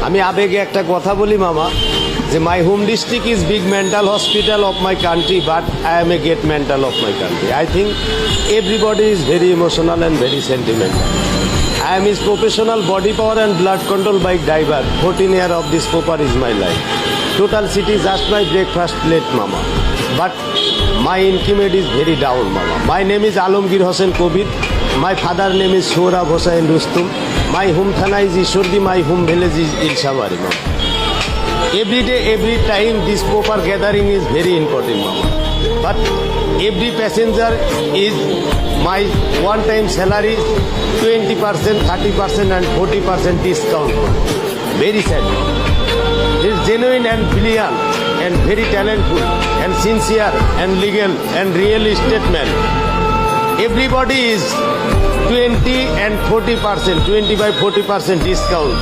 আমি আবেগে একটা কথা বলি মামা, যে my home district is big mental hospital of my country, but I M a great mental of my country. I think everybody is very emotional and very sentimental. I am his professional body power and blood control bike driver. 14 years of this proper is my life. Total city just my breakfast plate, mama. But my income is very down, mama. My name is Alamgir Hossain Kobir. My father name is Sohrab Hossain Rustum. My home thana is Ishordi. My home village is Ilshabari, mama. Every day, every time, this proper gathering is very important, mama. But every passenger is my one-time salary 20%, 30% and 40% discount. Very sad. He is genuine and brilliant and very talented and sincere and legal and real estate man. Everybody is 20 and 40%, 25-40% discount.